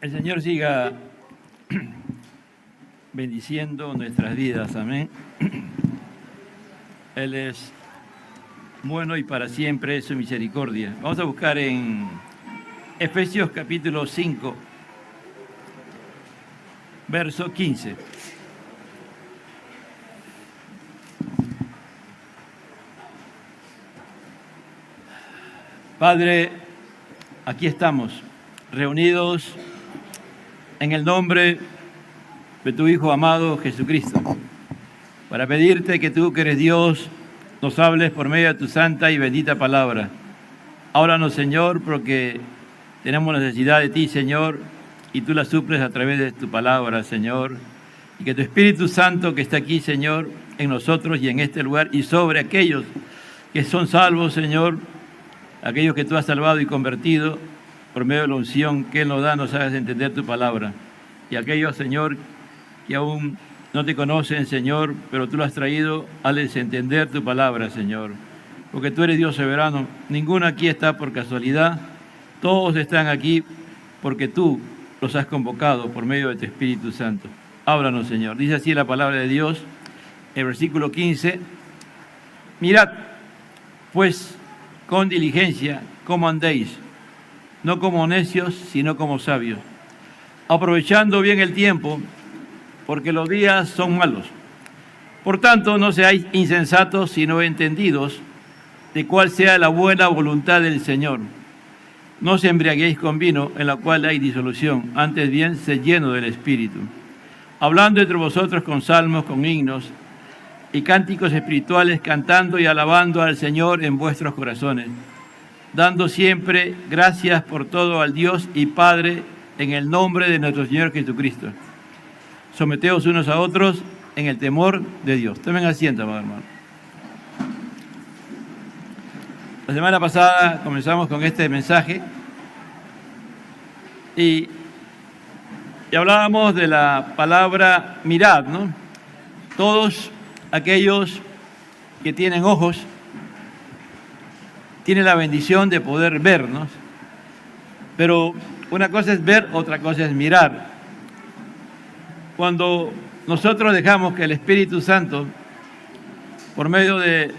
El Señor siga bendiciendo nuestras vidas, amén. Él es bueno y para siempre es su misericordia. Vamos a buscar en Efesios capítulo 5, verso 15. Padre, aquí estamos, reunidos en el nombre de tu Hijo amado Jesucristo, para pedirte que tú, que eres Dios, nos hables por medio de tu santa y bendita palabra. Háblanos, Señor, porque tenemos necesidad de ti, Señor, y tú la suples a través de tu palabra, Señor. Y que tu Espíritu Santo que está aquí, Señor, en nosotros y en este lugar, y sobre aquellos que son salvos, Señor, aquellos que tú has salvado y convertido, por medio de la unción que Él nos da, nos hagas entender tu palabra. Y aquellos, Señor, que aún no te conocen, Señor, pero tú lo has traído, hazles entender tu palabra, Señor. Porque tú eres Dios soberano. Ninguno aquí está por casualidad. Todos están aquí porque tú los has convocado por medio de tu Espíritu Santo. Háblanos, Señor. Dice así la palabra de Dios, el versículo 15. Mirad, pues, con diligencia, cómo andéis, no como necios, sino como sabios, aprovechando bien el tiempo, porque los días son malos. Por tanto, no seáis insensatos, sino entendidos de cuál sea la buena voluntad del Señor. No os embriaguéis con vino, en la cual hay disolución, antes bien, sed llenos del Espíritu, hablando entre vosotros con salmos, con himnos y cánticos espirituales, cantando y alabando al Señor en vuestros corazones, dando siempre gracias por todo al Dios y Padre, en el nombre de nuestro Señor Jesucristo. Someteos unos a otros en el temor de Dios. Tomen asiento, amado hermano. La semana pasada comenzamos con este mensaje y hablábamos de la palabra mirad, ¿no? Todos aquellos que tienen ojos tienen la bendición de poder vernos, pero una cosa es ver, otra cosa es mirar. Cuando nosotros dejamos que el Espíritu Santo, por medio de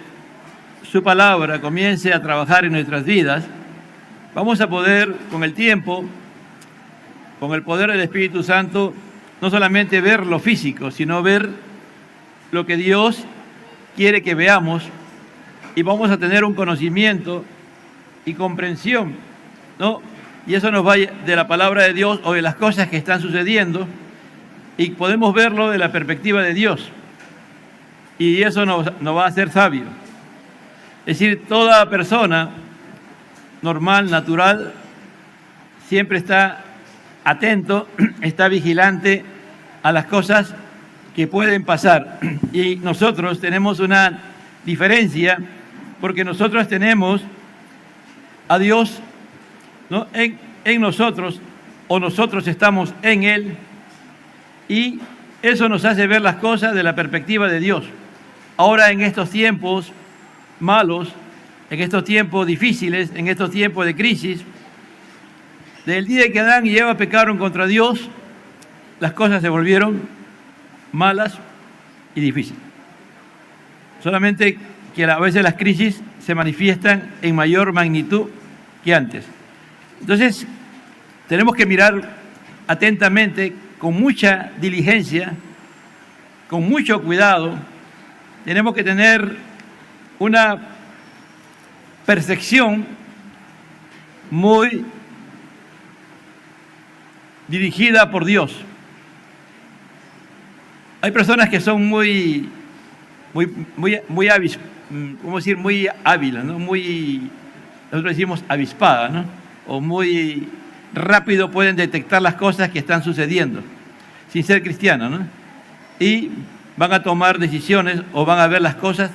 su palabra, comience a trabajar en nuestras vidas, vamos a poder, con el tiempo, con el poder del Espíritu Santo, no solamente ver lo físico, sino ver lo que Dios quiere que veamos, y vamos a tener un conocimiento y comprensión, ¿no? Y eso nos va de la palabra de Dios o de las cosas que están sucediendo, y podemos verlo de la perspectiva de Dios. Y eso nos va a hacer sabios. Es decir, toda persona normal, natural, siempre está atento, está vigilante a las cosas que pueden pasar. Y nosotros tenemos una diferencia, porque nosotros tenemos a Dios, ¿no?, en nosotros, o nosotros estamos en Él, y eso nos hace ver las cosas de la perspectiva de Dios. Ahora, en estos tiempos malos, en estos tiempos difíciles, en estos tiempos de crisis, del día que Adán y Eva pecaron contra Dios, las cosas se volvieron malas y difíciles. Solamente que a veces las crisis se manifiestan en mayor magnitud que antes. Entonces, tenemos que mirar atentamente, con mucha diligencia, con mucho cuidado. Tenemos que tener una percepción muy dirigida por Dios. Hay personas que son muy hábiles, ¿cómo decir? Muy hábiles, ¿no? Nosotros decimos avispadas, ¿no? O muy rápido pueden detectar las cosas que están sucediendo, sin ser cristianos, ¿no? Y van a tomar decisiones o van a ver las cosas,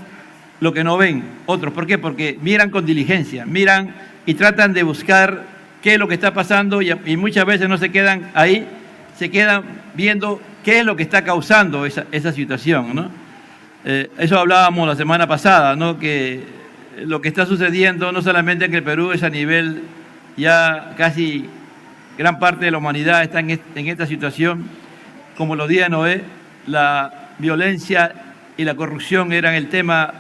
lo que no ven otros. ¿Por qué? Porque miran con diligencia, miran y tratan de buscar qué es lo que está pasando, y muchas veces no se quedan ahí, se quedan viendo qué es lo que está causando esa situación, ¿no? Eso hablábamos la semana pasada, ¿no? Que lo que está sucediendo no solamente en el Perú es a nivel ya casi gran parte de la humanidad está en esta situación, como los días de Noé, la violencia y la corrupción eran el tema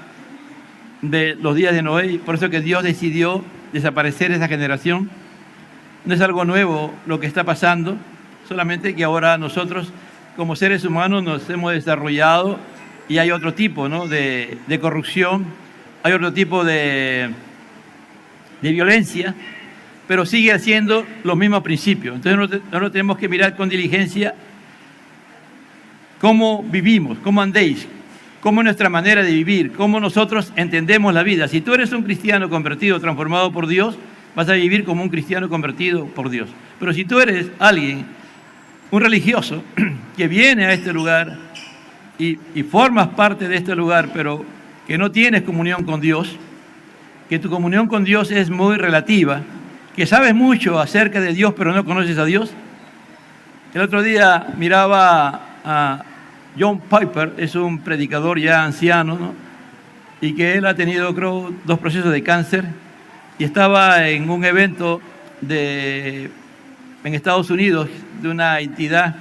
de los días de Noé, y por eso que Dios decidió desaparecer esa generación. No es algo nuevo lo que está pasando, solamente que ahora nosotros como seres humanos nos hemos desarrollado y hay otro tipo, ¿no?, de corrupción, hay otro tipo de violencia, pero sigue siendo los mismos principios. Entonces nosotros tenemos que mirar con diligencia cómo vivimos, cómo andéis, cómo es nuestra manera de vivir, cómo nosotros entendemos la vida. Si tú eres un cristiano convertido, transformado por Dios, vas a vivir como un cristiano convertido por Dios. Pero si tú eres alguien, un religioso, que viene a este lugar y formas parte de este lugar, pero que no tienes comunión con Dios, que tu comunión con Dios es muy relativa, que sabes mucho acerca de Dios, pero no conoces a Dios. El otro día miraba a John Piper, es un predicador ya anciano, ¿no?, y que él ha tenido, creo, 2 procesos de cáncer, y estaba en un evento en Estados Unidos de una entidad,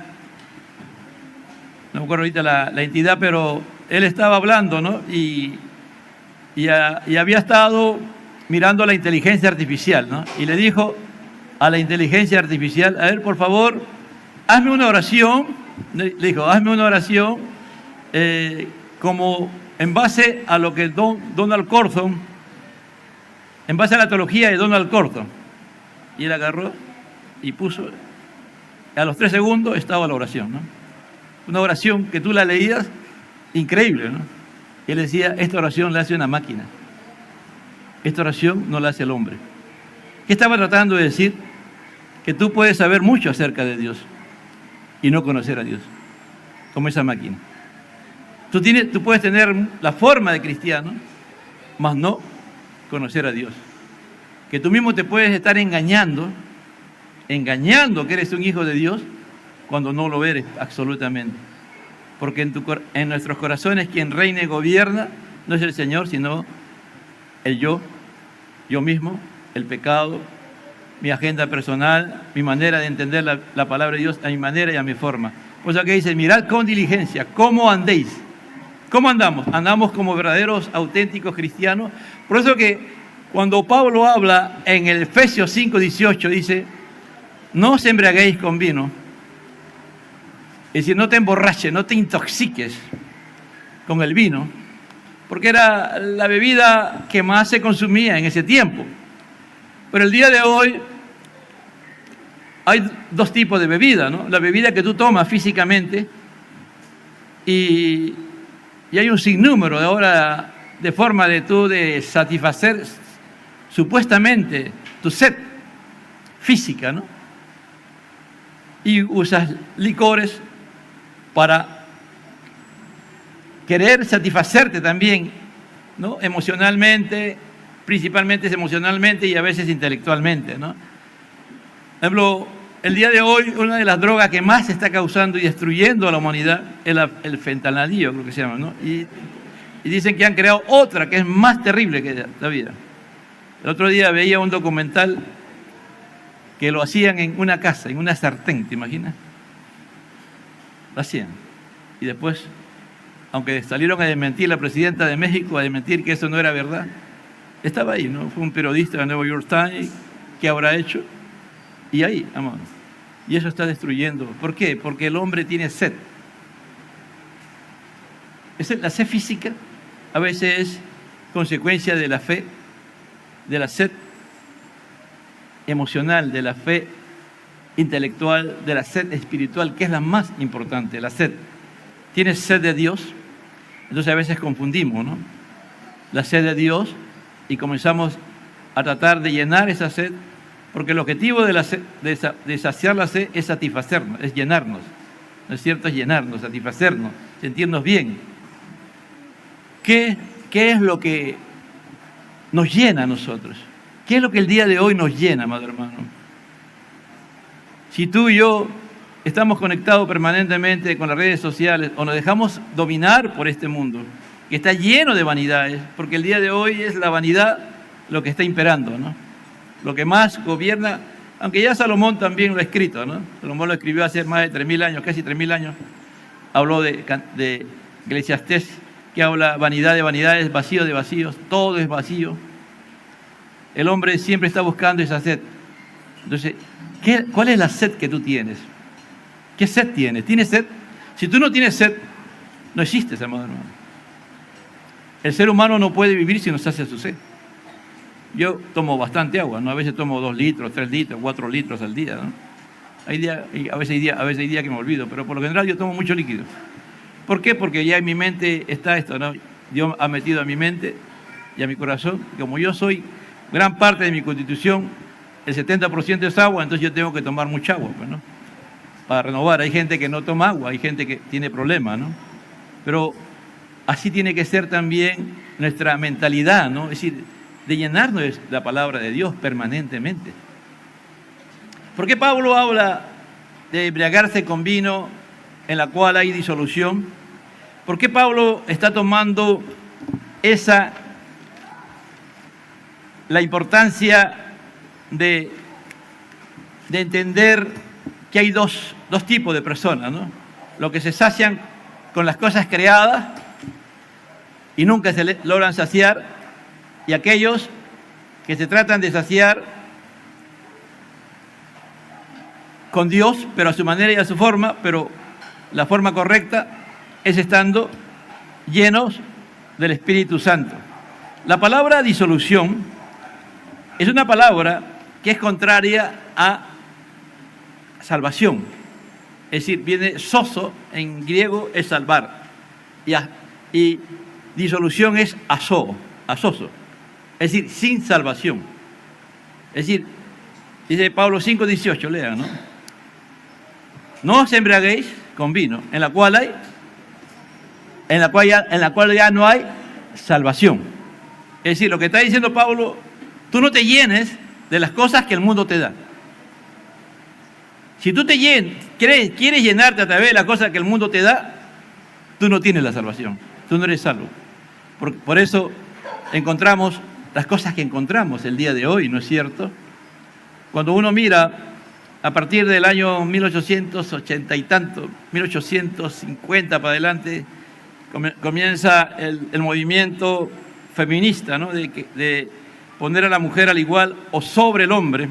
no me acuerdo ahorita la entidad, pero él estaba hablando, ¿no?, y había estado mirando la inteligencia artificial, ¿no?, y le dijo a la inteligencia artificial: a ver, por favor, hazme una oración. Le dijo: hazme una oración como en base a lo que Donald Corson, en base a la teología de Donald Corson. Y él agarró y puso, a los 3 segundos estaba la oración, ¿no? Una oración que tú la leías, increíble, ¿no? Y él decía: esta oración la hace una máquina, esta oración no la hace el hombre. ¿Qué estaba tratando de decir? Que tú puedes saber mucho acerca de Dios y no conocer a Dios, como esa máquina. Tú puedes tener la forma de cristiano, mas no conocer a Dios. Que tú mismo te puedes estar engañando que eres un hijo de Dios, cuando no lo eres absolutamente. Porque en nuestros corazones quien reina y gobierna no es el Señor, sino el yo mismo, el pecado, mi agenda personal, mi manera de entender la palabra de Dios a mi manera y a mi forma. Por eso que dice: mirad con diligencia cómo andéis. ¿Cómo andamos? Andamos como verdaderos, auténticos cristianos. Por eso que cuando Pablo habla en el Efesios 5:18, dice: no os embriaguéis con vino. Es decir, no te emborraches, no te intoxiques con el vino, porque era la bebida que más se consumía en ese tiempo. Pero el día de hoy hay 2 tipos de bebida, ¿no? La bebida que tú tomas físicamente y hay un sinnúmero de ahora de forma de satisfacer supuestamente tu sed física, ¿no? Y usas licores para querer satisfacerte también, ¿no?, emocionalmente, principalmente emocionalmente y a veces intelectualmente, ¿no? Por ejemplo, el día de hoy una de las drogas que más está causando y destruyendo a la humanidad es el fentanilo, creo que se llama, ¿no? Y dicen que han creado otra que es más terrible que la vida. El otro día veía un documental que lo hacían en una casa, en una sartén, ¿te imaginas? Lo hacían. Y después, aunque salieron a desmentir la presidenta de México, a desmentir que eso no era verdad, estaba ahí, ¿no? Fue un periodista de New York Times, ¿qué habrá hecho? Y ahí, vamos. Y eso está destruyendo. ¿Por qué? Porque el hombre tiene sed. La sed física a veces es consecuencia de la fe, de la sed emocional, de la fe intelectual, de la sed espiritual, que es la más importante, la sed. ¿Tienes sed de Dios? Entonces a veces confundimos, ¿no?, la sed de Dios y comenzamos a tratar de llenar esa sed, porque el objetivo de saciar la sed es satisfacernos, es llenarnos, ¿no es cierto? Es llenarnos, satisfacernos, sentirnos bien. ¿Qué es lo que nos llena a nosotros? ¿Qué es lo que el día de hoy nos llena, amado hermano? Si tú y yo estamos conectados permanentemente con las redes sociales o nos dejamos dominar por este mundo, que está lleno de vanidades, porque el día de hoy es la vanidad lo que está imperando, ¿no? Lo que más gobierna Aunque ya Salomón también lo ha escrito, ¿no? Salomón lo escribió hace más de 3.000 años, casi 3.000 años. Habló de Eclesiastés, que habla vanidad de vanidades, vacío de vacíos, todo es vacío. El hombre siempre está buscando esa sed. Entonces, ¿cuál es la sed que tú tienes? ¿Qué sed tienes? ¿Tienes sed? Si tú no tienes sed, no existes, hermano. El ser humano no puede vivir si no sacia su sed. Yo tomo bastante agua, ¿no? A veces tomo 2 litros, 3 litros, 4 litros al día, ¿no? A veces hay días que me olvido, pero por lo general yo tomo mucho líquido. ¿Por qué? Porque ya en mi mente está esto, ¿no? Dios ha metido a mi mente y a mi corazón, como yo soy gran parte de mi constitución, el 70% es agua, entonces yo tengo que tomar mucha agua, pues, ¿no? Para renovar. Hay gente que no toma agua, hay gente que tiene problemas, ¿no? Pero así tiene que ser también nuestra mentalidad, ¿no? Es decir, de llenarnos de la palabra de Dios permanentemente. ¿Por qué Pablo habla de embriagarse con vino en la cual hay disolución? ¿Por qué Pablo está tomando la importancia de entender que hay dos tipos de personas, ¿no? Los que se sacian con las cosas creadas y nunca se logran saciar, y aquellos que se tratan de saciar con Dios, pero a su manera y a su forma, pero la forma correcta es estando llenos del Espíritu Santo. La palabra disolución es una palabra que es contraria a salvación. Es decir, viene soso, en griego es salvar, y disolución es asoso, es decir, sin salvación. Es decir, dice Pablo 5:18, lean, ¿no? No os embriaguéis con vino, en la cual ya no hay salvación. Es decir, lo que está diciendo Pablo, tú no te llenes de las cosas que el mundo te da. Si tú quieres llenarte a través de las cosas que el mundo te da, tú no tienes la salvación, tú no eres salvo. Por eso encontramos las cosas que encontramos el día de hoy, ¿no es cierto? Cuando uno mira a partir del año 1880 y tanto, 1850 para adelante, comienza el movimiento feminista, ¿no? de poner a la mujer al igual o sobre el hombre.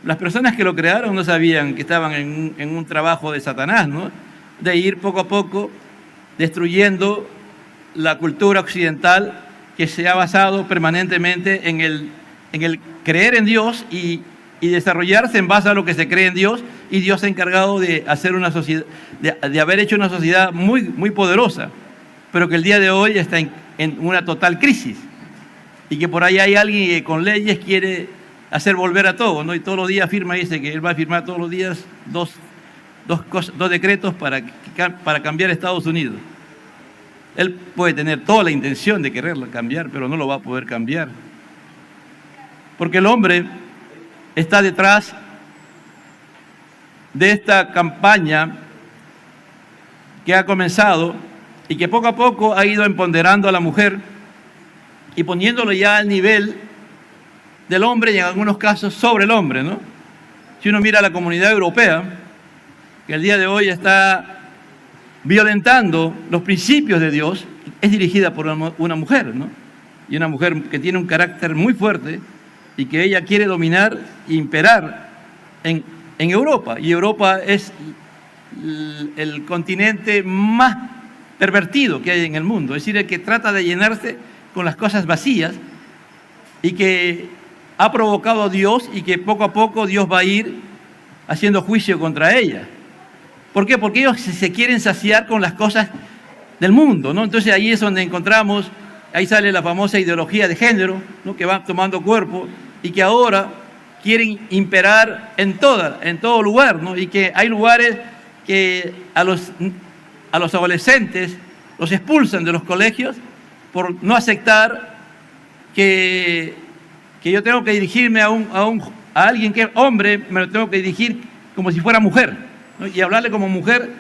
Las personas que lo crearon no sabían que estaban en un trabajo de Satanás, ¿no? De ir poco a poco destruyendo la cultura occidental que se ha basado permanentemente en el creer en Dios y desarrollarse en base a lo que se cree en Dios, y Dios se ha encargado de hacer una sociedad, de haber hecho una sociedad muy, muy poderosa, pero que el día de hoy está en una total crisis, y que por ahí hay alguien que con leyes quiere hacer volver a todo, ¿no? Y todos los días dice que él va a firmar todos los días dos decretos para cambiar Estados Unidos. Él puede tener toda la intención de quererlo cambiar, pero no lo va a poder cambiar. Porque el hombre está detrás de esta campaña que ha comenzado y que poco a poco ha ido empoderando a la mujer y poniéndolo ya al nivel del hombre y en algunos casos sobre el hombre, ¿no? Si uno mira la comunidad europea, que el día de hoy está violentando los principios de Dios, es dirigida por una mujer, ¿no? Y una mujer que tiene un carácter muy fuerte y que ella quiere dominar e imperar en Europa. Y Europa es el continente más pervertido que hay en el mundo, es decir, el que trata de llenarse con las cosas vacías y que ha provocado a Dios, y que poco a poco Dios va a ir haciendo juicio contra ella. ¿Por qué? Porque ellos se quieren saciar con las cosas del mundo, ¿no? Entonces ahí es donde encontramos, ahí sale la famosa ideología de género, ¿no? Que va tomando cuerpo y que ahora quieren imperar en todo lugar, ¿no? Y que hay lugares que a los adolescentes los expulsan de los colegios por no aceptar que yo tengo que dirigirme a alguien que es hombre, me lo tengo que dirigir como si fuera mujer, ¿no? Y hablarle como mujer,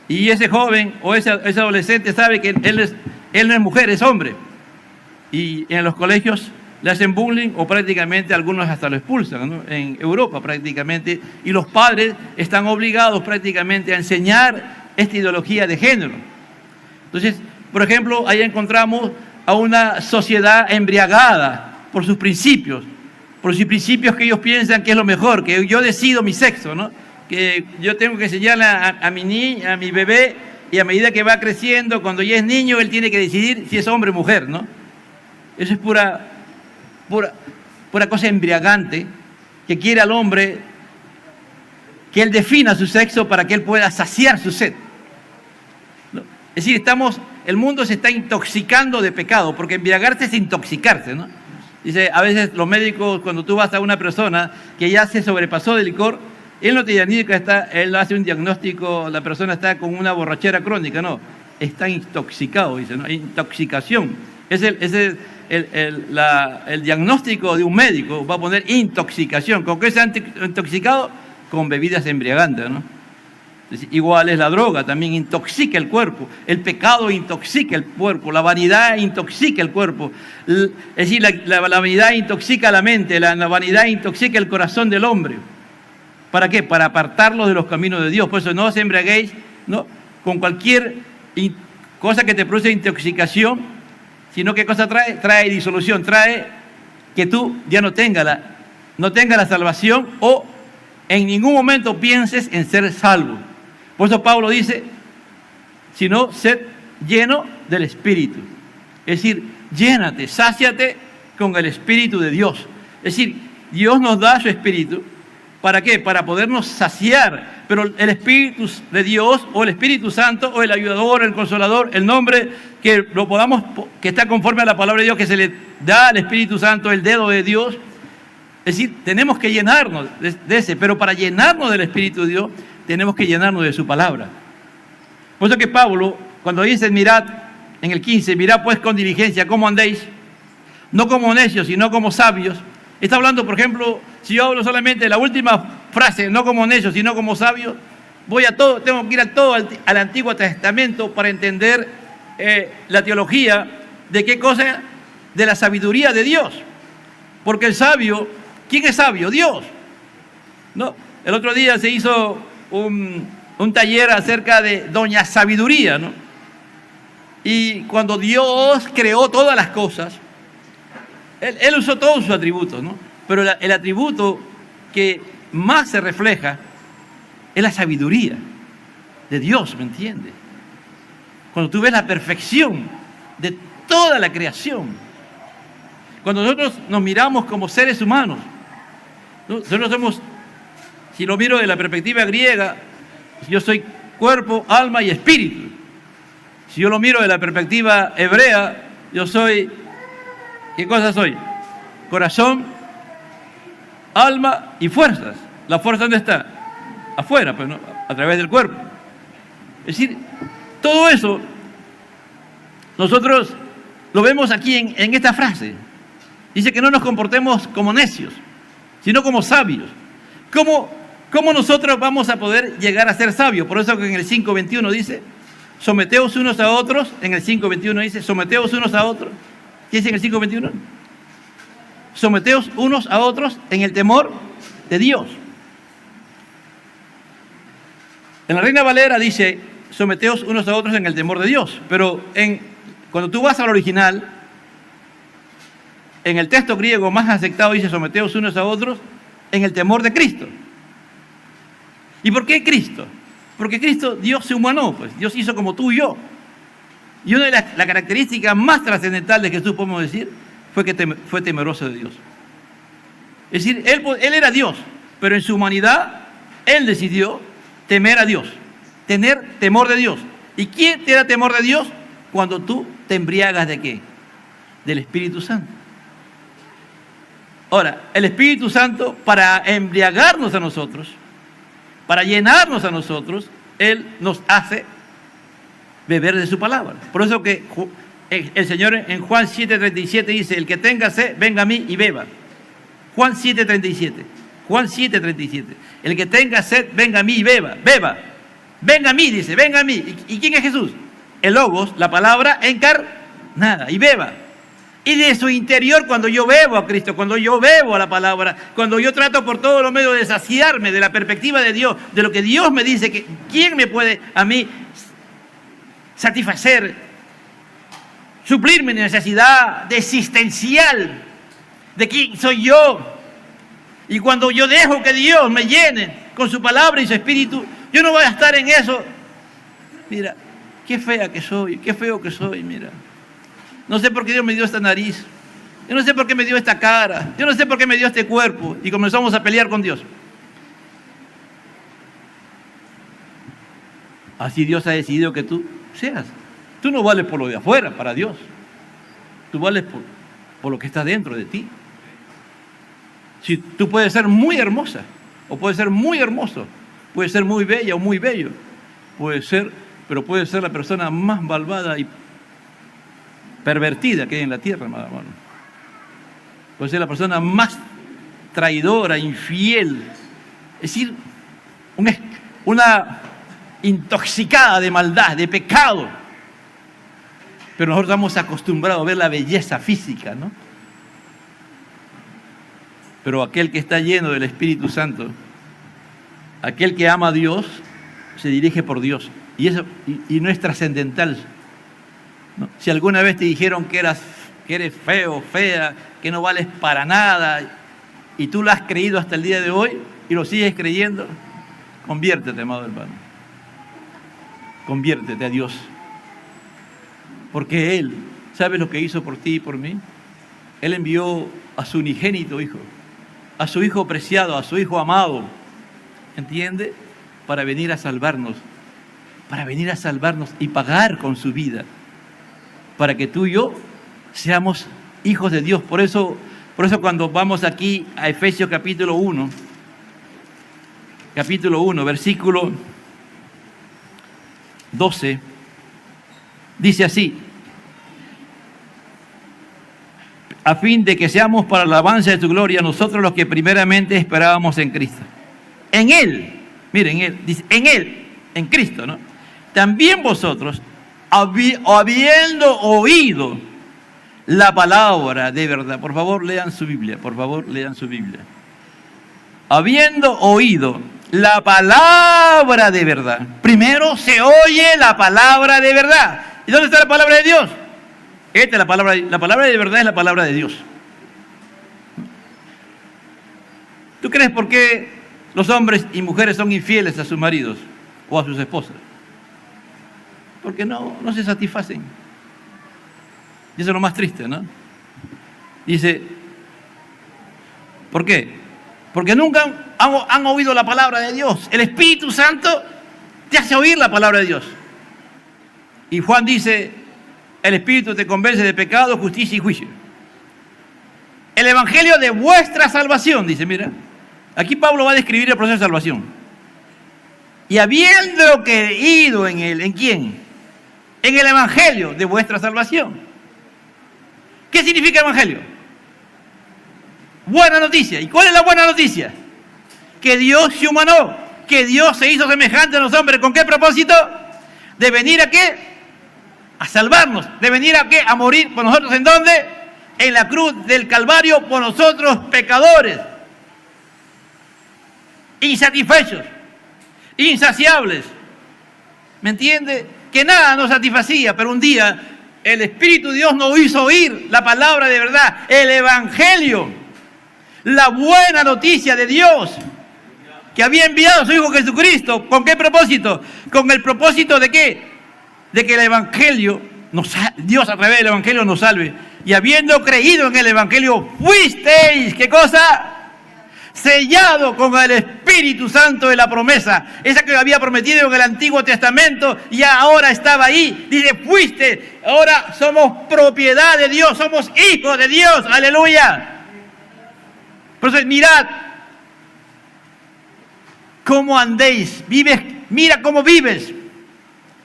y ese joven o ese adolescente sabe que él no es mujer, es hombre. Y en los colegios le hacen bullying o prácticamente algunos hasta lo expulsan, ¿no? En Europa prácticamente, y los padres están obligados prácticamente a enseñar esta ideología de género. Entonces, por ejemplo, ahí encontramos a una sociedad embriagada por sus principios que ellos piensan que es lo mejor, que yo decido mi sexo, ¿no? Que yo tengo que enseñarle a mi bebé, y a medida que va creciendo, cuando ya es niño, él tiene que decidir si es hombre o mujer, ¿no? Eso es pura cosa embriagante, que quiere al hombre que él defina su sexo para que él pueda saciar su sed, ¿no? Es decir, el mundo se está intoxicando de pecado, porque embriagarse es intoxicarse, ¿no? Dice, a veces los médicos, cuando tú vas a una persona que ya se sobrepasó de licor, él no te diagnostica, él hace un diagnóstico, la persona está con una borrachera crónica, no, está intoxicado, dice, ¿no? Intoxicación. Es el diagnóstico de un médico, va a poner intoxicación. ¿Con qué se ha intoxicado? Con bebidas embriagantes, ¿no? Igual es la droga, también intoxica el cuerpo. El pecado intoxica el cuerpo, la vanidad intoxica el cuerpo. Es decir, la vanidad intoxica la mente, la vanidad intoxica el corazón del hombre. ¿Para qué? Para apartarlos de los caminos de Dios. Por eso no os embriaguéis, ¿no?, con cualquier cosa que te produce intoxicación, sino ¿qué cosa trae? Trae disolución, trae que tú ya no tengas la salvación, o en ningún momento pienses en ser salvo. Por eso Pablo dice, sino sed lleno del Espíritu. Es decir, llénate, sáciate con el Espíritu de Dios. Es decir, Dios nos da su Espíritu. ¿Para qué? Para podernos saciar. Pero el Espíritu de Dios, o el Espíritu Santo, o el ayudador, el consolador, el nombre que está conforme a la palabra de Dios, que se le da al Espíritu Santo, el dedo de Dios. Es decir, tenemos que llenarnos de ese, pero para llenarnos del Espíritu de Dios, tenemos que llenarnos de su palabra. Por eso que Pablo, cuando dice, mirad, en el 15, mirad pues con diligencia cómo andéis, no como necios, sino como sabios. Está hablando, por ejemplo, si yo hablo solamente de la última frase, no como necios, sino como sabios, tengo que ir al Antiguo Testamento para entender la teología de qué cosa, de la sabiduría de Dios. Porque el sabio, ¿quién es sabio? Dios. No, el otro día se hizo un taller acerca de Doña Sabiduría, ¿no? Y cuando Dios creó todas las cosas, Él usó todos sus atributos, ¿no? Pero el atributo que más se refleja es la sabiduría de Dios, ¿me entiendes? Cuando tú ves la perfección de toda la creación, cuando nosotros nos miramos como seres humanos, ¿no? Nosotros somos, si lo miro de la perspectiva griega, yo soy cuerpo, alma y espíritu. Si yo lo miro de la perspectiva hebrea, yo soy, ¿qué cosa soy? Corazón, alma y fuerzas. ¿La fuerza dónde está? Afuera, pues, ¿no? A través del cuerpo. Es decir, todo eso nosotros lo vemos aquí en esta frase. Dice que no nos comportemos como necios, sino como sabios. ¿Cómo nosotros vamos a poder llegar a ser sabios? Por eso que en el 5:21 dice, someteos unos a otros. En el 5:21 dice, someteos unos a otros. ¿Qué dice en el 5:21? Someteos unos a otros en el temor de Dios. En la Reina Valera dice, someteos unos a otros en el temor de Dios. Pero cuando tú vas al original, en el texto griego más aceptado dice, someteos unos a otros en el temor de Cristo. ¿Y por qué Cristo? Porque Cristo, Dios se humanó, pues Dios hizo como tú y yo. Y una de las características más trascendentales que Jesús podemos decir fue que fue temeroso de Dios. Es decir, él era Dios, pero en su humanidad Él decidió temer a Dios, tener temor de Dios. ¿Y quién te da temor de Dios? Cuando tú te embriagas ¿de qué? Del Espíritu Santo. Ahora, el Espíritu Santo, para embriagarnos a nosotros, para llenarnos a nosotros, Él nos hace beber de su palabra. Por eso que el Señor en Juan 7:37 dice, el que tenga sed, venga a mí y beba. Juan 7:37. Juan 7:37. El que tenga sed, venga a mí y beba. Beba. Venga a mí, dice, venga a mí. ¿Y quién es Jesús? El Logos, la palabra encarnada. Y beba. Y de su interior, cuando yo bebo a Cristo, cuando yo bebo a la palabra, cuando yo trato por todos los medios de saciarme de la perspectiva de Dios, de lo que Dios me dice, que ¿quién me puede a mí satisfacer, suplir mi necesidad de existencial, de quién soy yo? Y cuando yo dejo que Dios me llene con su palabra y su espíritu, yo no voy a estar en eso. Mira, qué fea que soy, qué feo que soy, mira. No sé por qué Dios me dio esta nariz. Yo no sé por qué me dio esta cara. Yo no sé por qué me dio este cuerpo. Y comenzamos a pelear con Dios. Así Dios ha decidido que tú seas. Tú no vales por lo de afuera, para Dios. Tú vales por lo que está dentro de ti. Si tú puedes ser muy hermosa, o puedes ser muy hermoso, puedes ser muy bella o muy bello, pero puedes ser la persona más malvada y pervertida que hay en la tierra, hermano. Puede ser la persona más traidora, infiel, es decir, una intoxicada de maldad, de pecado. Pero nosotros estamos acostumbrados a ver la belleza física, ¿no? Pero aquel que está lleno del Espíritu Santo, aquel que ama a Dios, se dirige por Dios. Y eso no es trascendental, ¿no? Si alguna vez te dijeron que eres feo, fea, que no vales para nada, y tú lo has creído hasta el día de hoy y lo sigues creyendo, conviértete, amado hermano. Conviértete a Dios. Porque Él, ¿sabes lo que hizo por ti y por mí? Él envió a su unigénito Hijo, a su Hijo preciado, a su Hijo amado, ¿entiende? Para venir a salvarnos y pagar con su vida, para que tú y yo seamos hijos de Dios. Por eso cuando vamos aquí a Efesios capítulo 1, versículo 12, dice así: a fin de que seamos para la alabanza de tu gloria, nosotros los que primeramente esperábamos en Cristo. En Él, miren, Él, dice, en Él, en Cristo, ¿no? También vosotros, habiendo oído la palabra de verdad. Por favor, lean su Biblia, Habiendo oído la palabra de verdad. Primero se oye la palabra de verdad. ¿Y dónde está la palabra de Dios? Esta es la palabra de verdad, es la palabra de Dios. ¿Tú crees por qué los hombres y mujeres son infieles a sus maridos o a sus esposas? Porque no se satisfacen. Y eso es lo más triste, ¿no? Dice, ¿por qué? Porque nunca han oído la palabra de Dios. El Espíritu Santo te hace oír la palabra de Dios. Y Juan dice, el Espíritu te convence de pecado, justicia y juicio. El Evangelio de vuestra salvación, dice, mira. Aquí Pablo va a describir el proceso de salvación. Y habiendo creído en él, ¿en quién? En el Evangelio de vuestra salvación. ¿Qué significa Evangelio? Buena noticia. ¿Y cuál es la buena noticia? Que Dios se humanó, que Dios se hizo semejante a los hombres. ¿Con qué propósito? De venir a qué? A salvarnos. De venir a qué? A morir por nosotros. ¿En dónde? En la cruz del Calvario por nosotros pecadores. Insatisfechos, insaciables. ¿Me entiende? Que nada nos satisfacía, pero un día el Espíritu de Dios nos hizo oír la palabra de verdad, el Evangelio, la buena noticia de Dios, que había enviado a su Hijo Jesucristo. ¿Con qué propósito? Con el propósito de ¿qué? De que el Evangelio, Dios a través del Evangelio nos salve. Y habiendo creído en el Evangelio, fuisteis, ¿qué cosa? Sellado con el Espíritu Santo de la promesa, esa que había prometido en el Antiguo Testamento, y ahora estaba ahí. Dice, fuiste, ahora somos propiedad de Dios, somos hijos de Dios, aleluya. Por eso, mirad cómo andéis, mira cómo vives.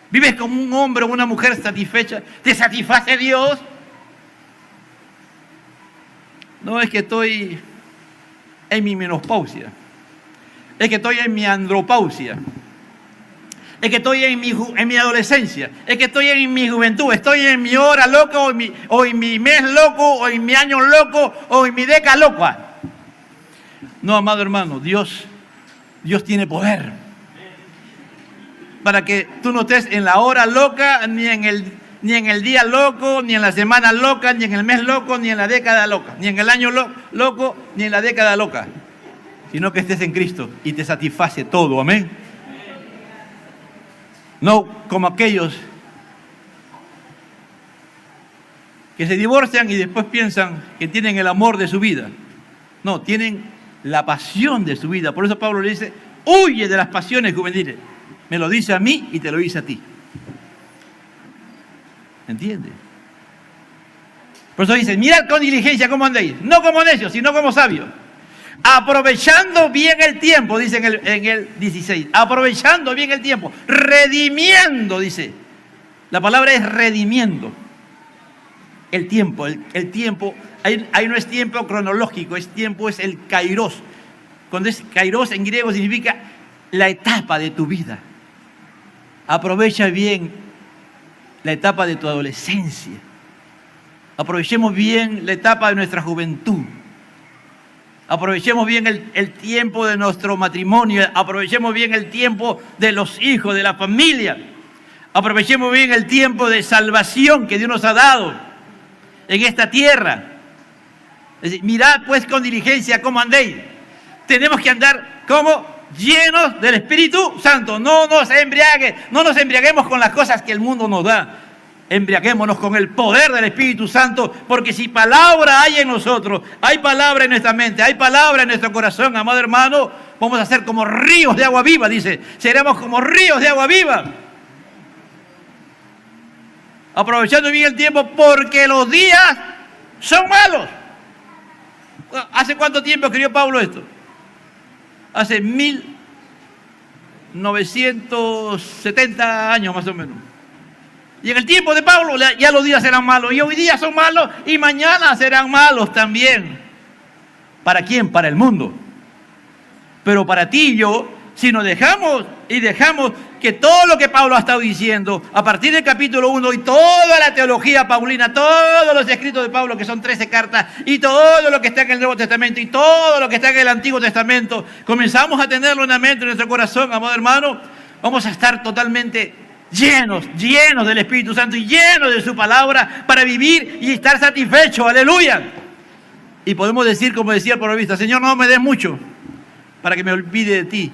Vives como un hombre o una mujer satisfecha. ¿Te satisface Dios? No es que estoy en mi menopausia, es que estoy en mi andropausia. es que estoy en mi adolescencia, es que estoy en mi juventud, estoy en mi hora loca, o en mi mes loco, o en mi año loco, o en mi década loca. No, amado hermano, Dios tiene poder para que tú no estés en la hora loca, ni en el día loco, ni en la semana loca, ni en el mes loco, ni en la década loca, ni en el año loco, ni en la década loca, sino que estés en Cristo y te satisface todo, amén. No como aquellos que se divorcian y después piensan que tienen el amor de su vida. No, tienen la pasión de su vida. Por eso Pablo le dice, huye de las pasiones juveniles. Me lo dice a mí y te lo dice a ti. ¿Entiendes? Por eso dice, mirad con diligencia cómo andéis, no como necios, sino como sabios. Aprovechando bien el tiempo, dice en el 16, aprovechando bien el tiempo, redimiendo, dice. La palabra es redimiendo. El tiempo, el tiempo, ahí no es tiempo cronológico, es el kairos. Cuando es kairos en griego significa la etapa de tu vida. Aprovecha bien la etapa de tu adolescencia. Aprovechemos bien la etapa de nuestra juventud. Aprovechemos bien el tiempo de nuestro matrimonio. Aprovechemos bien el tiempo de los hijos, de la familia. Aprovechemos bien el tiempo de salvación que Dios nos ha dado en esta tierra. Es decir, mirad pues con diligencia cómo andéis. Tenemos que andar como llenos del Espíritu Santo. No nos embriaguemos con las cosas que el mundo nos da. Embriaguémonos con el poder del Espíritu Santo, porque si palabra hay en nosotros, hay palabra en nuestra mente, hay palabra en nuestro corazón, amado hermano, vamos a ser como ríos de agua viva, dice, seremos como ríos de agua viva. Aprovechando bien el tiempo, porque los días son malos. ¿Hace cuánto tiempo escribió Pablo esto? Hace 1970 años más o menos. Y en el tiempo de Pablo ya los días eran malos. Y hoy día son malos y mañana serán malos también. ¿Para quién? Para el mundo. Pero para ti y yo, si nos dejamos que todo lo que Pablo ha estado diciendo, a partir del capítulo 1 y toda la teología paulina, todos los escritos de Pablo, que son 13 cartas, y todo lo que está en el Nuevo Testamento y todo lo que está en el Antiguo Testamento, comenzamos a tenerlo en la mente, en nuestro corazón, amado hermano, vamos a estar totalmente llenos del Espíritu Santo y llenos de su palabra para vivir y estar satisfechos, aleluya. Y podemos decir, como decía el proverbista, Señor, no me des mucho para que me olvide de ti,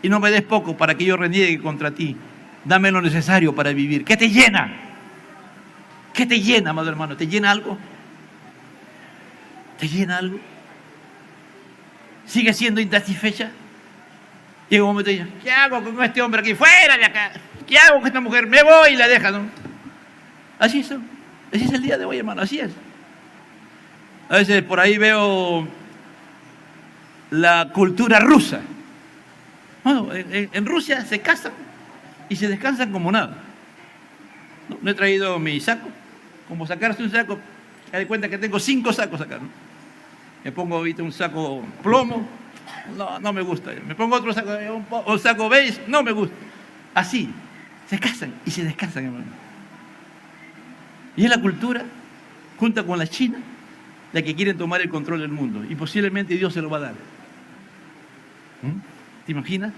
y no me des poco para que yo reniegue contra ti. Dame lo necesario para vivir. ¿Qué te llena? ¿Qué te llena, amado hermano? ¿Te llena algo? ¿Te llena algo? ¿Sigues siendo insatisfecha? Llega un momento y dice, ¿qué hago con este hombre aquí? ¡Fuera de acá! ¿Qué hago con esta mujer? Me voy y la deja, ¿no? Así es el día de hoy, hermano, así es. A veces por ahí veo la cultura rusa. Bueno, en Rusia se casan y se descansan como nada. No he traído mi saco. Como sacarse un saco, me doy cuenta que tengo 5 sacos acá, ¿no? Me pongo ahorita un saco plomo, no me gusta. Me pongo otro saco, un saco beige, no me gusta. Así, se casan y se descansan, hermano. Y es la cultura, junto con la China, la que quieren tomar el control del mundo. Y posiblemente Dios se lo va a dar. ¿Te imaginas?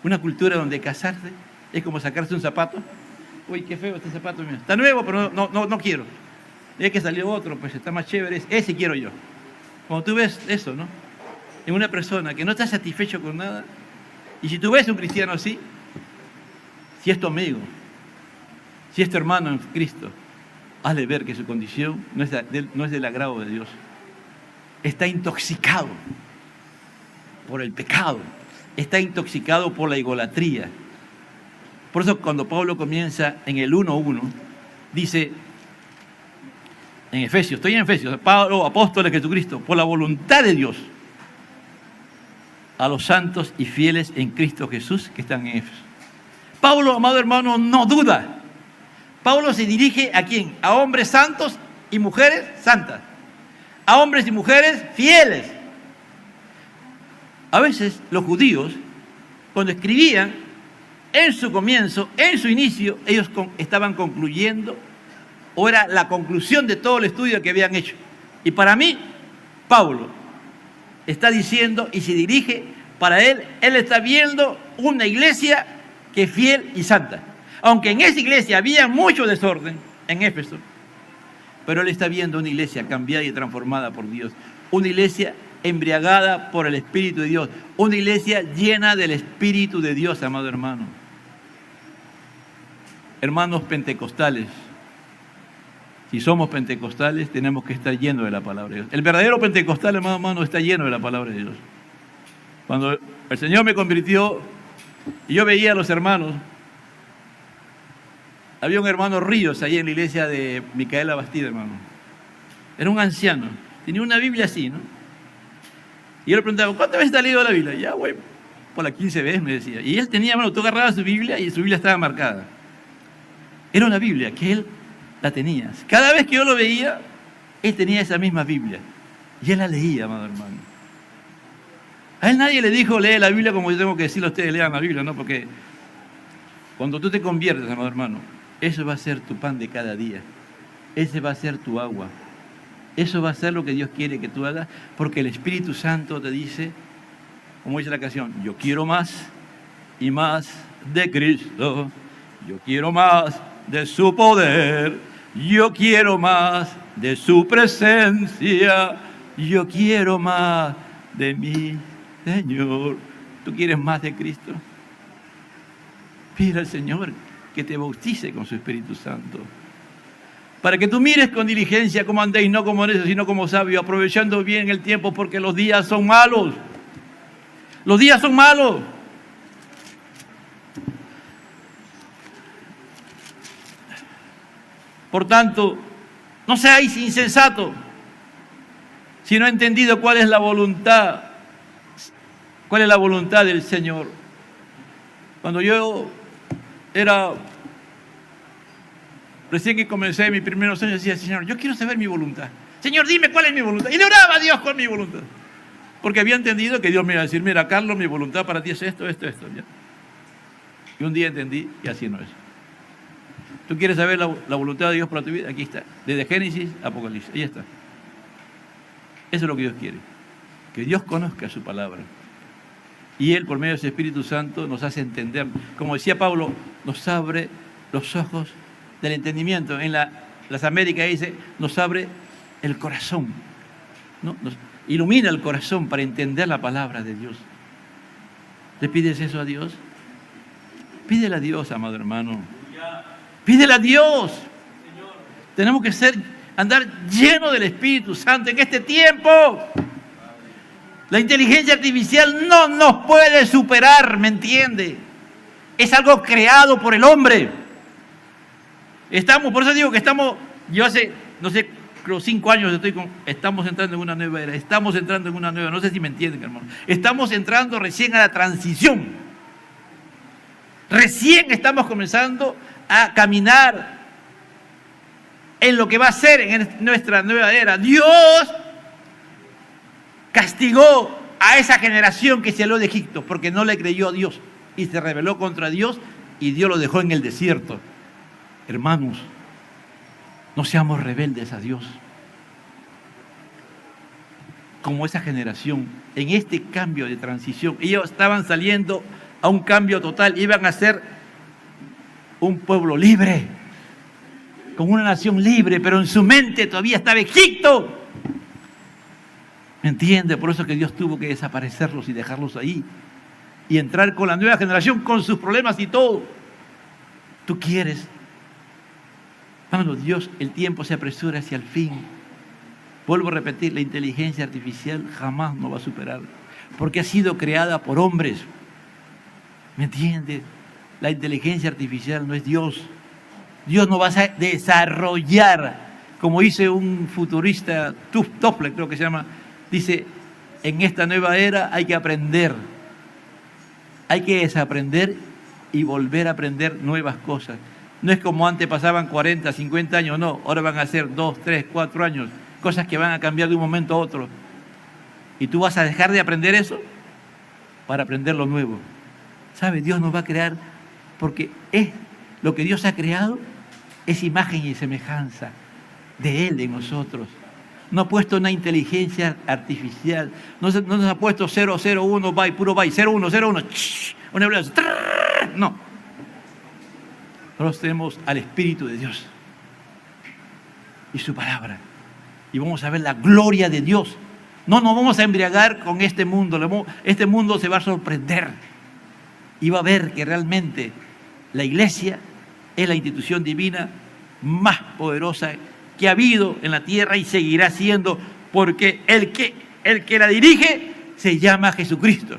Una cultura donde casarse es como sacarse un zapato. Uy, qué feo este zapato mío. Está nuevo, pero no quiero. Y es que salió otro, pues está más chévere. Ese quiero yo. Cuando tú ves eso, ¿no? En una persona que no está satisfecho con nada, y si tú ves un cristiano así, si es tu amigo, si es tu hermano en Cristo, hazle ver que su condición no es del agrado de Dios. Está intoxicado por el pecado, está intoxicado por la idolatría. Por eso cuando Pablo comienza en el 1:1, dice, en Efesios, estoy en Efesios, Pablo, apóstol de Jesucristo, por la voluntad de Dios, a los santos y fieles en Cristo Jesús que están en Éfeso. Pablo, amado hermano, no duda. Pablo se dirige ¿a quién? A hombres santos y mujeres santas. A hombres y mujeres fieles. A veces los judíos, cuando escribían, en su comienzo, en su inicio, ellos estaban concluyendo, o era la conclusión de todo el estudio que habían hecho. Y para mí, Pablo está diciendo y se dirige, para él está viendo una iglesia que es fiel y santa. Aunque en esa iglesia había mucho desorden, en Éfeso, pero él está viendo una iglesia cambiada y transformada por Dios. Una iglesia embriagada por el Espíritu de Dios. Una iglesia llena del Espíritu de Dios, amado hermano. Hermanos pentecostales, si somos pentecostales, tenemos que estar llenos de la palabra de Dios. El verdadero pentecostal, hermano, está lleno de la palabra de Dios. Cuando el Señor me convirtió y yo veía a los hermanos, había un hermano Ríos ahí en la iglesia de Micaela Bastida, hermano. Era un anciano, tenía una Biblia así, ¿no? Y yo le preguntaba, ¿cuántas veces te has leído la Biblia? Ya, güey, por las 15 veces me decía. Y él tenía, hermano, tú agarrabas su Biblia y su Biblia estaba marcada. Era una Biblia que él la tenía. Cada vez que yo lo veía, él tenía esa misma Biblia. Y él la leía, amado hermano. A él nadie le dijo, lee la Biblia como yo tengo que decirle a ustedes, lean la Biblia, ¿no? Porque cuando tú te conviertes, amado hermano, eso va a ser tu pan de cada día. Ese va a ser tu agua. Eso va a ser lo que Dios quiere que tú hagas, porque el Espíritu Santo te dice, como dice la canción, yo quiero más y más de Cristo. Yo quiero más de su poder. Yo quiero más de su presencia. Yo quiero más de mi Señor. ¿Tú quieres más de Cristo? Pide al Señor que te bautice con su Espíritu Santo, para que tú mires con diligencia cómo andéis, no como necios, sino como sabios, aprovechando bien el tiempo, porque los días son malos. Los días son malos. Por tanto, no seáis insensatos, sino entendido cuál es la voluntad del Señor. Cuando yo era recién que comencé mis primeros años, decía, Señor, yo quiero saber mi voluntad. Señor, dime cuál es mi voluntad. Y le oraba a Dios cuál es mi voluntad. Porque había entendido que Dios me iba a decir, mira, Carlos, mi voluntad para ti es esto. ¿Ya? Y un día entendí y así no es. ¿Tú quieres saber la voluntad de Dios para tu vida? Aquí está. Desde Génesis a Apocalipsis. Ahí está. Eso es lo que Dios quiere. Que Dios conozca su palabra. Y Él, por medio de su Espíritu Santo, nos hace entender. Como decía Pablo, nos abre los ojos del entendimiento. En las Américas dice, nos abre el corazón, ¿no? Nos ilumina el corazón para entender la palabra de Dios. ¿Le pides eso a Dios? Pídele a Dios, amado hermano. Pídele a Dios. Tenemos que andar llenos del Espíritu Santo en este tiempo. La inteligencia artificial no nos puede superar, ¿me entiende? Es algo creado por el hombre. Por eso digo que yo hace, no sé, los 5 años estamos entrando en una nueva era, estamos entrando en una nueva, no sé si me entienden, hermano. Estamos entrando recién a la transición. Recién estamos comenzando a caminar en lo que va a ser en nuestra nueva era. Dios castigó a esa generación que se alejó de Egipto porque no le creyó a Dios y se rebeló contra Dios y Dios lo dejó en el desierto. Hermanos, no seamos rebeldes a Dios. Como esa generación, en este cambio de transición, ellos estaban saliendo a un cambio total, iban a ser un pueblo libre, con una nación libre, pero en su mente todavía estaba Egipto. ¿Me entiende? Por eso que Dios tuvo que desaparecerlos y dejarlos ahí y entrar con la nueva generación con sus problemas y todo. ¿Tú quieres? Hermano, Dios, el tiempo se apresura hacia el fin. Vuelvo a repetir, la inteligencia artificial jamás nos va a superar, porque ha sido creada por hombres. ¿Me entiende? La inteligencia artificial no es Dios. Dios no va a desarrollar, como dice un futurista, Toffler creo que se llama, dice, en esta nueva era hay que aprender. Hay que desaprender y volver a aprender nuevas cosas. No es como antes pasaban 40, 50 años, no. Ahora van a ser 2, 3, 4 años. Cosas que van a cambiar de un momento a otro. ¿Y tú vas a dejar de aprender eso para aprender lo nuevo? ¿Sabe? Dios nos va a crear porque es lo que Dios ha creado, es imagen y semejanza de Él en nosotros. No ha puesto una inteligencia artificial, no nos ha puesto 001 byte, puro byte, 01, una ambulancia, no. Nosotros tenemos al Espíritu de Dios y su palabra, y vamos a ver la gloria de Dios. No nos vamos a embriagar con este mundo. Este mundo se va a sorprender y va a ver que realmente la iglesia es la institución divina más poderosa que ha habido en la tierra y seguirá siendo, porque el que la dirige se llama Jesucristo.